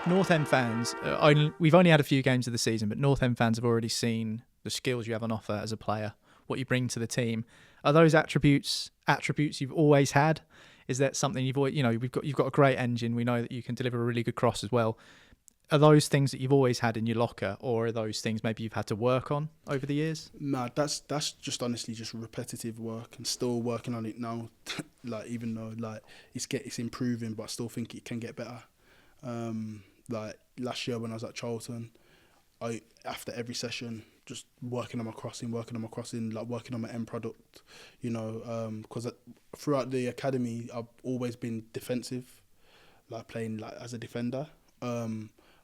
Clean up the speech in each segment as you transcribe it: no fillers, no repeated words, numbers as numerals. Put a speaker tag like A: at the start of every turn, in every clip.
A: North End fans, we've only had a few games of the season, but North End fans have already seen the skills you have on offer as a player, what you bring to the team. Are those attributes you've always had? Is that something you've always, you've got a great engine. We know that you can deliver a really good cross as well. Are those things that you've always had in your locker, or are those things maybe you've had to work on over the years?
B: Nah, that's just honestly just repetitive work, and still working on it now. Like, even though like it's improving, but I still think it can get better. Like last year when I was at Charlton, I after every session just working on my crossing, like working on my end product, because throughout the academy I've always been defensive, like playing like as a defender.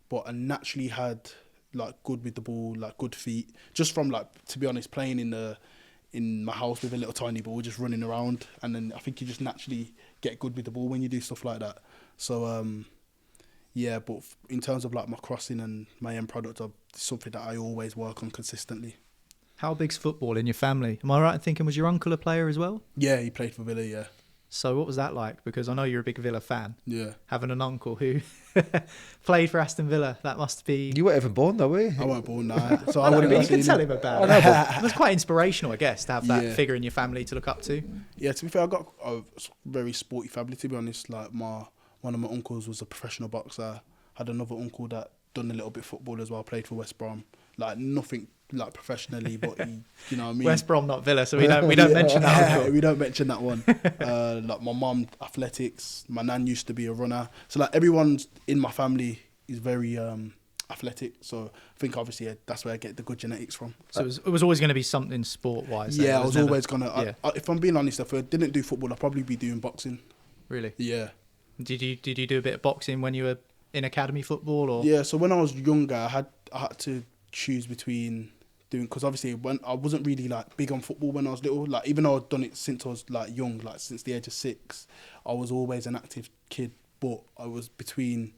B: But I naturally had like good with the ball, like good feet, just from like, to be honest, playing in my house with a little tiny ball, just running around, and then I think you just naturally get good with the ball when you do stuff like that. So yeah, but in terms of like my crossing and my end product, it's something that I always work on consistently.
A: How big's football in your family? Am I right in thinking, was your uncle a player as well?
B: Yeah, he played for Villa, yeah.
A: So what was that like? Because I know you're a big Villa fan.
B: Yeah.
A: Having an uncle who played for Aston Villa, that must be...
C: You weren't even born though, were you?
B: I weren't born now. So
A: I wouldn't. You can tell him about it. It was quite inspirational, I guess, to have that figure in your family to look up to.
B: Yeah, to be fair, I got a very sporty family, to be honest. Like one of my uncles was a professional boxer. Had another uncle that done a little bit of football as well, played for West Brom. Like nothing like professionally, but he, you know what I mean?
A: West Brom, not Villa, so we don't mention that.
B: We don't mention that one. Like my mum, athletics. My nan used to be a runner. So like everyone in my family is very athletic. So I think obviously that's where I get the good genetics from.
A: So it was always going to be something sport-wise.
B: Yeah, I was always going to... If I'm being honest, if I didn't do football, I'd probably be doing boxing.
A: Really?
B: Yeah.
A: Did you do a bit of boxing when you were in academy football? Or?
B: Yeah, so when I was younger, I had to choose between doing... Because obviously when I wasn't really like big on football when I was little. Like even though I'd done it since I was like young, like since the age of 6, I was always an active kid. But I was between...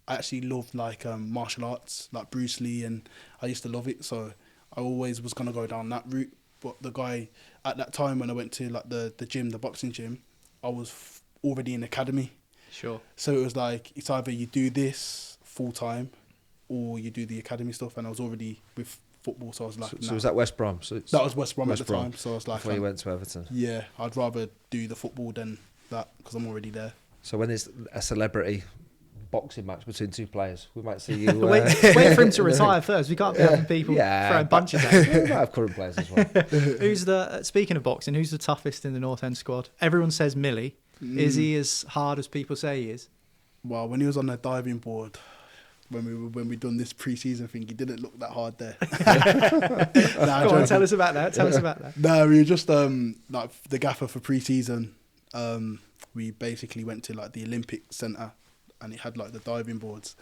B: I actually loved like martial arts, like Bruce Lee, and I used to love it. So I always was going to go down that route. But the guy at that time when I went to like the gym, the boxing gym, I was already in academy.
A: Sure.
B: So it was like, it's either you do this full time or you do the academy stuff. And I was already with football, so I was like,
C: So was that West Brom? So
B: that was West Brom at the time. So I was like,
C: before you went to Everton.
B: Yeah, I'd rather do the football than that because I'm already there.
C: So when there's a celebrity boxing match between two players, we might see you.
A: Wait for him to retire first. We can't be having people throwing punches at him.
C: We might have current players as well.
A: Speaking of boxing, who's the toughest in the North End squad? Everyone says Millie. Is he as hard as people say he is?
B: Well, when he was on the diving board, when we done this pre-season thing, he didn't look that hard there.
A: Go on, tell us about that.
B: No, we were just like the gaffer for pre-season. We basically went to like the Olympic Centre, and it had like the diving boards,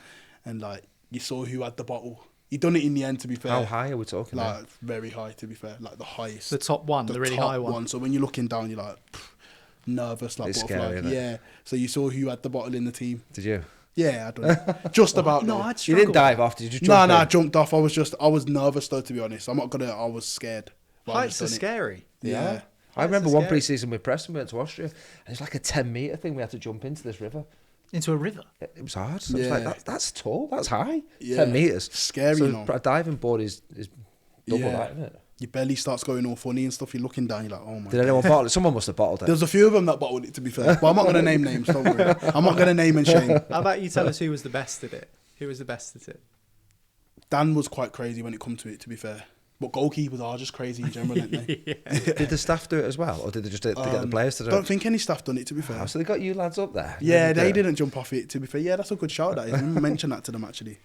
B: and like you saw who had the bottle. He done it in the end, to be fair.
C: How high are we talking?
B: Like very high, to be fair. Like the highest.
A: The top one, the really
B: top
A: high one.
B: So when you're looking down, you're like nervous, like
C: it's
B: butterfly.
C: scary, isn't it?
B: Yeah. So you saw who had the bottle in the team.
C: Did you?
B: Yeah, I done it. Just about.
A: No,
B: though.
A: I'd
C: You didn't dive off, did you? Just jump in?
B: I jumped off. I was nervous though, to be honest. I was scared.
A: Heights are scary.
B: Yeah.
C: I remember one pre-season with Preston, we went to Austria, and it's like a 10-metre thing. We had to jump into this river.
A: Into a river?
C: It was hard. So I was like, that's tall, that's high.
B: Yeah.
C: 10 metres.
B: Scary,
C: so
B: you know.
C: A diving board is double that, isn't it?
B: Your belly starts going all funny and stuff. You're looking down, you're like, oh my
C: Did anyone bottle it? Someone must have bottled it.
B: There's a few of them that bottled it, to be fair. But I'm not going to name names, don't worry. I'm not going to name and shame.
A: How about you tell us who was the best at it? Who was the best at it?
B: Dan was quite crazy when it come to it, to be fair. But goalkeepers are just crazy in general, aren't they?
C: Did the staff do it as well? Or did they just get the players to do it?
B: I don't think any staff done it, to be fair.
C: So they got you lads up there?
B: Yeah, they didn't jump off it, to be fair. Yeah, that's a good shout, that is. I didn't mention that to them, actually.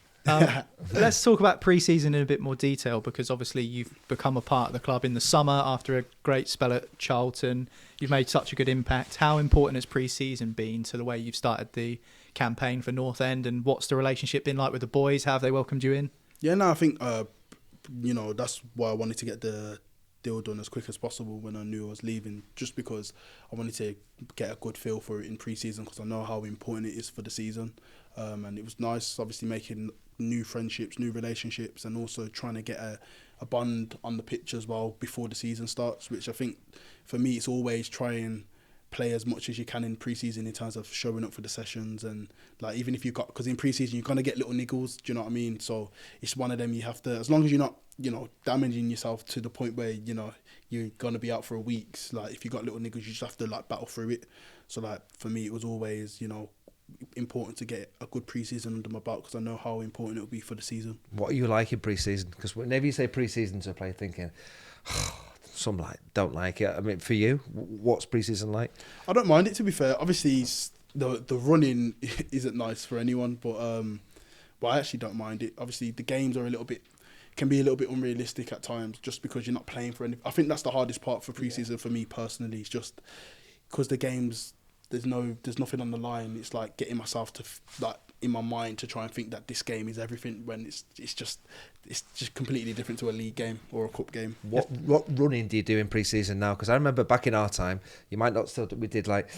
A: Let's talk about pre-season in a bit more detail, because obviously you've become a part of the club in the summer after a great spell at Charlton. You've made such a good impact. How important has pre-season been to the way you've started the campaign for North End, and what's the relationship been like with the boys? How have they welcomed you in?
B: Yeah, no, I think, that's why I wanted to get the deal done as quick as possible when I knew I was leaving, just because I wanted to get a good feel for it in pre-season, because I know how important it is for the season. And it was nice, obviously, making new friendships, new relationships, and also trying to get a bond on the pitch as well before the season starts, which I think for me it's always trying play as much as you can in pre-season in terms of showing up for the sessions, and like even if you got, because in pre-season you're gonna get little niggles, do you know what I mean? So it's one of them, you have to, as long as you're not, you know, damaging yourself to the point where, you know, you're gonna be out for a week. Like if you got little niggles, you just have to like battle through it. So like for me, it was always, you know, important to get a good pre-season under my belt, because I know how important it will be for the season.
C: What are you like in pre-season? Because whenever you say pre-season to a player, thinking, some like don't like it. I mean, for you, what's pre-season like?
B: I don't mind it, to be fair. Obviously, the running isn't nice for anyone, but I actually don't mind it. Obviously, the games are can be a little bit unrealistic at times, just because you're not playing for any. I think that's the hardest part for pre-season for me personally. It's just because the games, there's nothing on the line. It's like getting myself to like in my mind to try and think that this game is everything, when it's just completely different to a league game or a cup game.
C: What running do you do in pre-season now? Because I remember back in our time, you might not still, we did like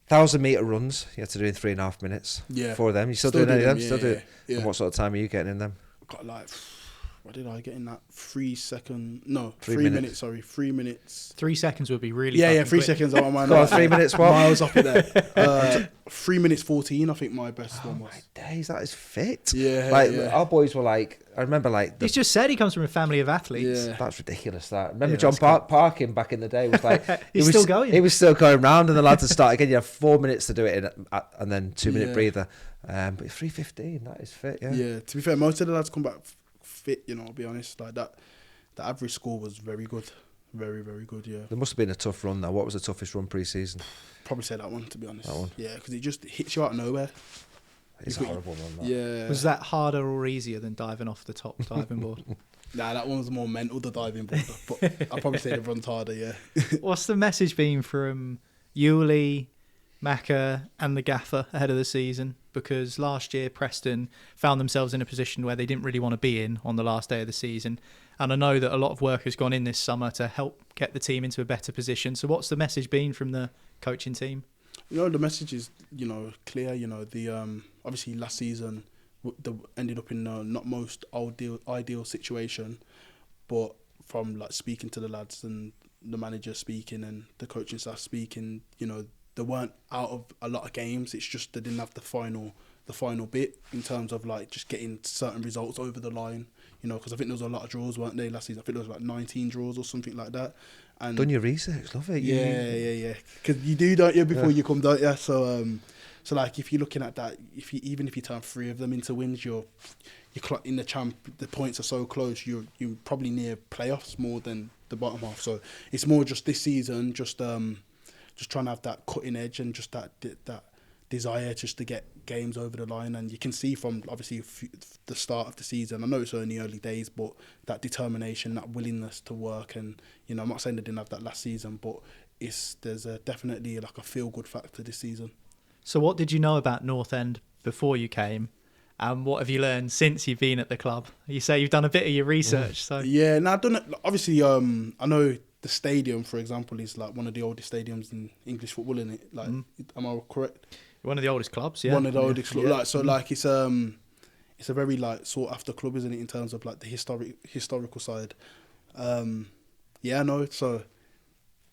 C: 1,000-meter runs. You had to do in 3.5 minutes.
B: Yeah.
C: 4 of them. You still doing any of them?
B: Yeah,
C: Still do it.
B: yeah.
C: And what sort of time are you getting in them?
B: Got like, what did I get in that? 3 minutes. Sorry, 3 minutes.
A: 3 seconds would be really.
B: Yeah, 3
A: quick.
B: seconds. Oh man,
C: Go on, 3 minutes. What?
B: Miles up in there. 3 minutes 14. I think my best one was.
C: My days, that is fit.
B: Yeah,
C: like
B: yeah.
C: our boys were like, I remember like.
A: He's just said he comes from a family of athletes.
B: Yeah.
C: That's ridiculous. That remember
A: Yeah,
C: John
A: that's
C: Parkin back in the day was like
A: He's still going.
C: He was still going round, and the lads would start again. You have 4 minutes to do it in, and then 2-minute breather. But 3:15, that is fit. Yeah.
B: Yeah. To be fair, most of the lads come back fit. You know, I'll be honest. Like that, the average score was very good, very very good. Yeah.
C: There must have been a tough run though. What was the toughest run pre-season?
B: Probably say that one, to be honest.
C: That one?
B: Yeah, because it just hits you out of nowhere.
C: It's a horrible run. That.
B: Yeah.
A: Was that harder or easier than diving off the top diving board?
B: Nah, that one was more mental, the diving board. But I'd probably say the run's harder. Yeah.
A: What's the message been from Yuli, Macca and the gaffer ahead of the season? Because last year Preston found themselves in a position where they didn't really want to be in on the last day of the season, and I know that a lot of work has gone in this summer to help get the team into a better position. So what's the message been from the coaching team?
B: You know, the message is, you know, clear. You know, the obviously last season ended up in not most ideal situation, but from like speaking to the lads and the manager speaking and the coaching staff speaking, you know, they weren't out of a lot of games. It's just they didn't have the final bit in terms of like just getting certain results over the line. You know, because I think there was a lot of draws, weren't they, last season? I think there was like 19 draws or something like that. And
C: done your research, love it.
B: Yeah. Because you do, don't you, before you come, don't you? So like if you're looking at that, even if you turn 3 of them into wins, you're in the champ. The points are so close. You're probably near playoffs more than the bottom half. So it's more just this season, just trying to have that cutting edge and just that desire just to get games over the line. And you can see from obviously the start of the season, I know it's only early days, but that determination, that willingness to work. And you know, I'm not saying they didn't have that last season, but there's definitely like a feel good factor this season.
A: So what did you know about North End before you came, and what have you learned since you've been at the club? You say you've done a bit of your research. So
B: yeah, no, I've done it. Obviously, I know the stadium, for example, is like one of the oldest stadiums in English football, isn't it? Like, am I correct?
A: One of the oldest clubs, yeah.
B: One of the oldest clubs.
A: Yeah.
B: Like, so like it's a very like sought after club, isn't it, in terms of like the historical side. Yeah, no. So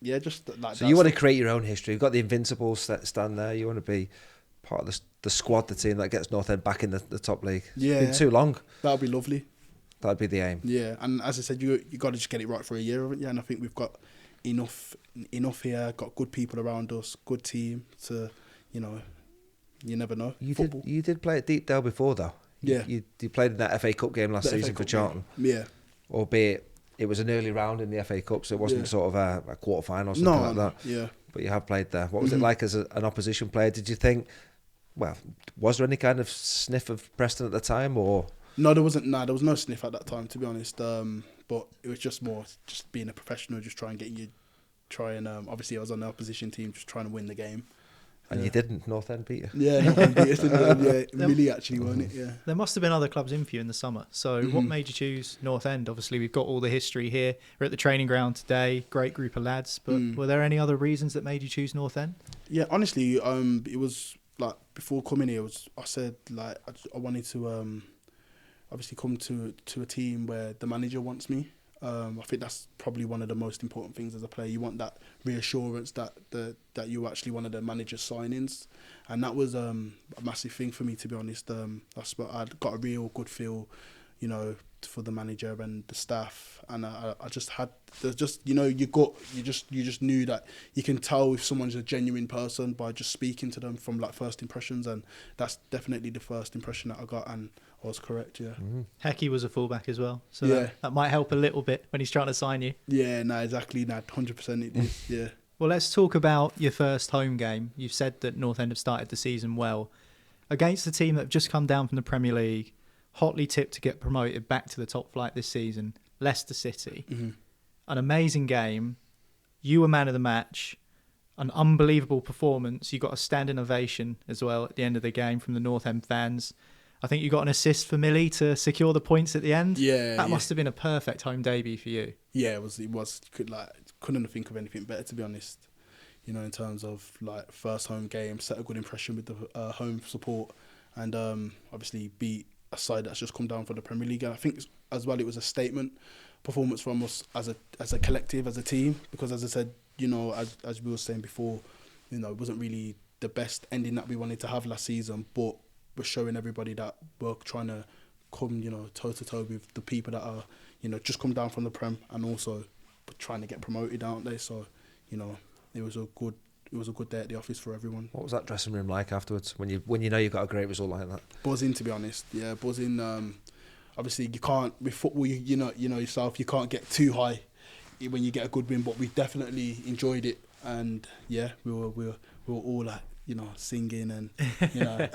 B: yeah, just like.
C: So you want to create your own history. You've got the Invincibles that stand there. You want to be part of the squad, the team that gets North End back in the top league.
B: Yeah,
C: it's been too long.
B: That'd be lovely.
C: That'd be the aim.
B: Yeah, and as I said, you got to just get it right for a year, haven't you? And I think we've got enough here. Got good people around us, good team to, you know, you never know.
C: You did play at Deepdale before though.
B: Yeah,
C: you played in that FA Cup game last season for Charlton.
B: Yeah,
C: albeit it was an early round in the FA Cup, so it wasn't sort of a quarter final or something like that.
B: Yeah,
C: but you have played there. What was it like as an opposition player? Did you think? Well, was there any kind of sniff of Preston at the time, or?
B: No, there wasn't. There was no sniff at that time, to be honest. But it was just more just being a professional, just obviously I was on the opposition team, just trying to win the game.
C: And you didn't. North End beat you.
B: Yeah, North End beat us. Yeah, really actually won it. Yeah.
A: There must have been other clubs in for you in the summer. So what made you choose North End? Obviously, we've got all the history here. We're at the training ground today. Great group of lads. But were there any other reasons that made you choose North End?
B: Yeah, honestly, it was like before coming here. I said like I wanted to obviously come to a team where the manager wants me. I think that's probably one of the most important things as a player. You want that reassurance that you're actually one of the manager's signings, and that was a massive thing for me, to be honest. That's what I got a real good feel, you know, for the manager and the staff, and I just had you just knew that you can tell if someone's a genuine person by just speaking to them from like first impressions, and that's definitely the first impression that I got, and I was correct. Yeah.
A: Hecky was a fullback as well, so
B: Yeah.
A: that might help a little bit when he's trying to sign you.
B: Yeah, no, exactly. No, 100% it is. Yeah.
A: Well, let's talk about your first home game. You've said that North End have started the season well. Against the team that have just come down from the Premier League, hotly tipped to get promoted back to the top flight this season, Leicester City.
B: Mm-hmm.
A: An amazing game. You were man of the match. An unbelievable performance. You got a standing ovation as well at the end of the game from the North End fans. I think you got an assist for Millie to secure the points at the end.
B: Yeah.
A: That must have been a perfect home debut for you.
B: Yeah, it was. Couldn't think of anything better, to be honest. You know, in terms of like first home game, set a good impression with the home support, and obviously beat a side that's just come down from the Premier League. And I think as well, it was a statement performance from us as a collective, as a team. Because as I said, you know, as we were saying before, you know, it wasn't really the best ending that we wanted to have last season, but we're showing everybody that we're trying to come, you know, toe to toe with the people that are, you know, just come down from the Prem and also trying to get promoted, aren't they? So, you know, it was a good day at the office for everyone.
C: What was that dressing room like afterwards when you know you got a great result like that?
B: Buzzing, to be honest. Yeah, buzzing. Obviously, you can't with football. You know yourself. You can't get too high when you get a good win, but we definitely enjoyed it. And yeah, we were all like, you know, singing and, you know.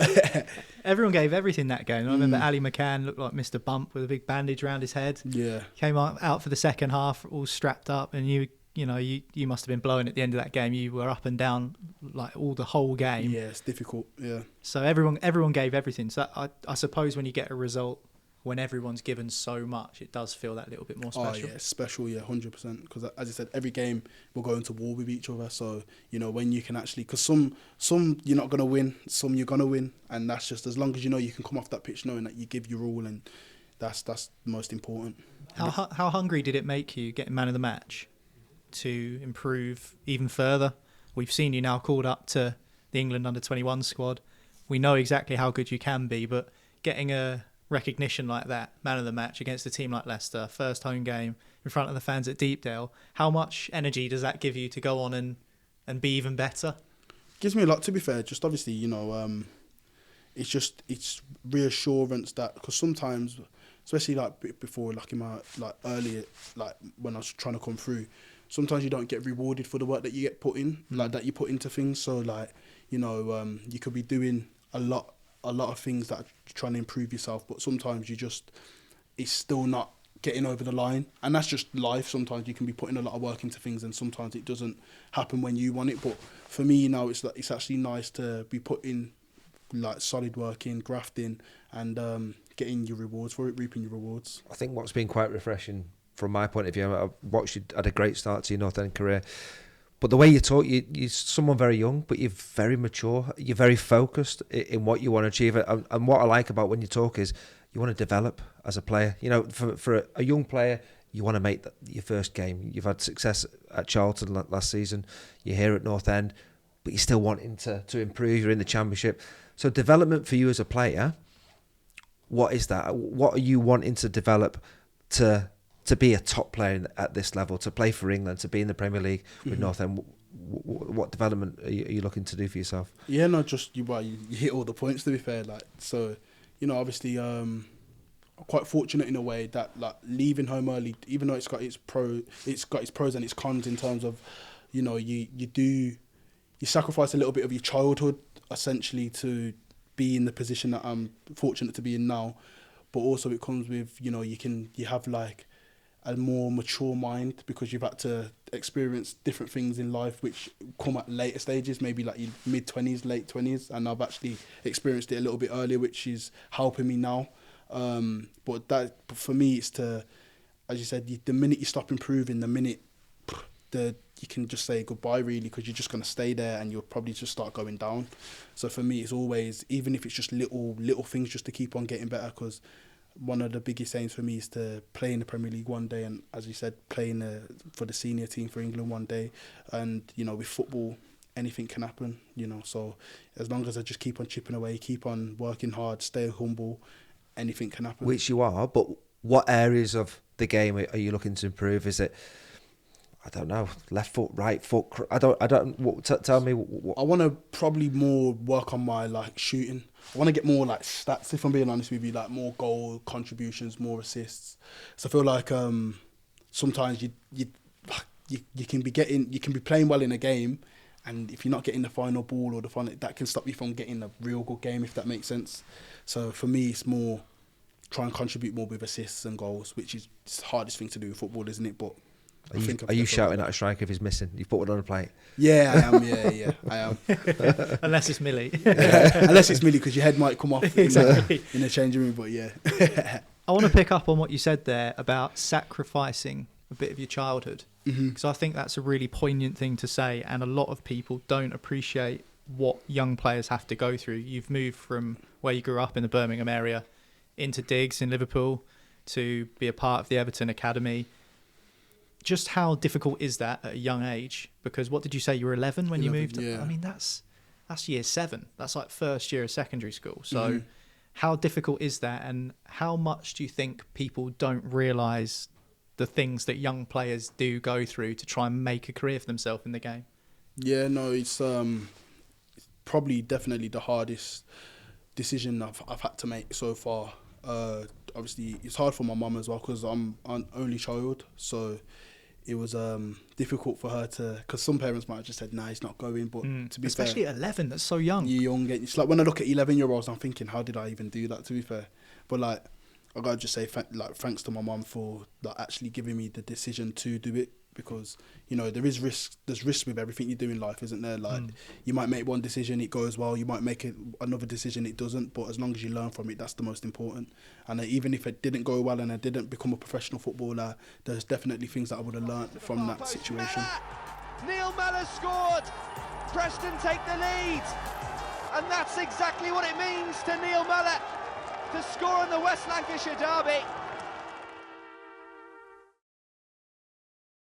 A: Everyone gave everything that game. I remember Ali McCann looked like Mr. Bump with a big bandage around his head.
B: Yeah.
A: Came out for the second half, all strapped up, and you must have been blowing at the end of that game. You were up and down like the whole game.
B: Yeah, it's difficult. Yeah.
A: So everyone gave everything. So I suppose when you get a result, when everyone's given so much, it does feel that little bit more special.
B: Oh yeah, special. Yeah, 100%. Because as I said, every game we're going to war with each other. So you know, when you can actually, because some you're not gonna win, some you're gonna win, and that's just as long as you know you can come off that pitch knowing that you give your all, and that's the most important.
A: How hungry did it make you getting man of the match to improve even further? We've seen you now called up to the England under-21 squad. We know exactly how good you can be, but getting a recognition like that, man of the match against a team like Leicester, first home game in front of the fans at Deepdale, how much energy does that give you to go on and be even better?
B: Gives me a lot, to be fair. Just obviously, you know, it's reassurance that, because sometimes, especially like before, like in my like earlier, like when I was trying to come through, sometimes you don't get rewarded for the work that you get put in, like that you put into things. So like, you know, you could be doing a lot of things that are trying to improve yourself, but sometimes it's still not getting over the line, and that's just life. Sometimes you can be putting a lot of work into things, and sometimes it doesn't happen when you want it. But for me now, it's actually nice to be putting like solid work in, grafting, and getting your rewards for it, reaping your rewards.
C: I think what's been quite refreshing from my point of view, I've watched you had a great start to your North End career. But the way you talk, you're someone very young, but you're very mature. You're very focused in what you want to achieve. And what I like about when you talk is you want to develop as a player. You know, for a young player, you want to make your first game. You've had success at Charlton last season. You're here at North End, but you're still wanting to improve. You're in the Championship. So development for you as a player, what is that? What are you wanting to develop to be a top player at this level, to play for England, to be in the Premier League with North End? What development are you looking to do for yourself?
B: Yeah, no, just you hit all the points, to be fair. Like, so, you know, obviously, I'm quite fortunate in a way that like leaving home early, even though it's got its pros and its cons in terms of, you know, you sacrifice a little bit of your childhood essentially to be in the position that I'm fortunate to be in now, but also it comes with, you know, you have like a more mature mind because you've had to experience different things in life which come at later stages, maybe like your mid-20s, late 20s, and I've actually experienced it a little bit earlier, which is helping me now. But for me, it's to, as you said, the minute you stop improving, the minute you can just say goodbye, really, because you're just going to stay there and you'll probably just start going down. So for me, it's always, even if it's just little things just to keep on getting better, because one of the biggest aims for me is to play in the Premier League one day, and as you said, playing for the senior team for England one day. And with football, anything can happen. So as long as I just keep on chipping away, keep on working hard, stay humble, anything can happen.
C: Which you are, but what areas of the game are you looking to improve? Is it, I don't know, left foot, right foot? Tell me. What? I
B: want to probably more work on my shooting. I want to get more stats, if I'm being honest with you, more goal contributions, more assists. So I feel like sometimes you can be playing well in a game, and if you're not getting the final ball or the final, that can stop you from getting a real good game, if that makes sense. So for me, it's more try and contribute more with assists and goals, which is the hardest thing to do in football, isn't it? But
C: are you shouting at a striker if he's missing? You've put one on a plate.
B: Yeah, I am. Yeah, I am.
A: Unless it's Millie.
B: Unless it's Millie, because your head might come off
A: exactly
B: in the changing room. But yeah.
A: I want to pick up on what you said there about sacrificing a bit of your childhood, because I think that's a really poignant thing to say, and a lot of people don't appreciate what young players have to go through. You've moved from where you grew up in the Birmingham area into Diggs in Liverpool to be a part of the Everton Academy. Just how difficult is that at a young age? Because what did you say, you were 11 when you moved?
B: Yeah.
A: I mean, that's year 7. That's like first year of secondary school. So how difficult is that, and how much do you think people don't realise the things that young players do go through to try and make a career for themselves in the game?
B: Yeah, no, it's probably definitely the hardest decision I've had to make so far. Obviously, it's hard for my mum as well, because I'm an only child, so it was difficult for her to, because some parents might have just said, nah, he's not going, but to be
A: especially
B: fair,
A: at 11, that's so young.
B: You're young. It's like when I look at 11-year-olds, I'm thinking, how did I even do that, to be fair? But I gotta just say thanks to my mum for actually giving me the decision to do it, because there's risk with everything you do in life, isn't there? You might make one decision, it goes well, you might make another decision, it doesn't, but as long as you learn from it, that's the most important. And even if it didn't go well and I didn't become a professional footballer, there's definitely things that I would have learned from that situation.
D: Neil Mellor scored, Preston take the lead, and that's exactly what it means to Neil Mellor to score in the West Lancashire derby.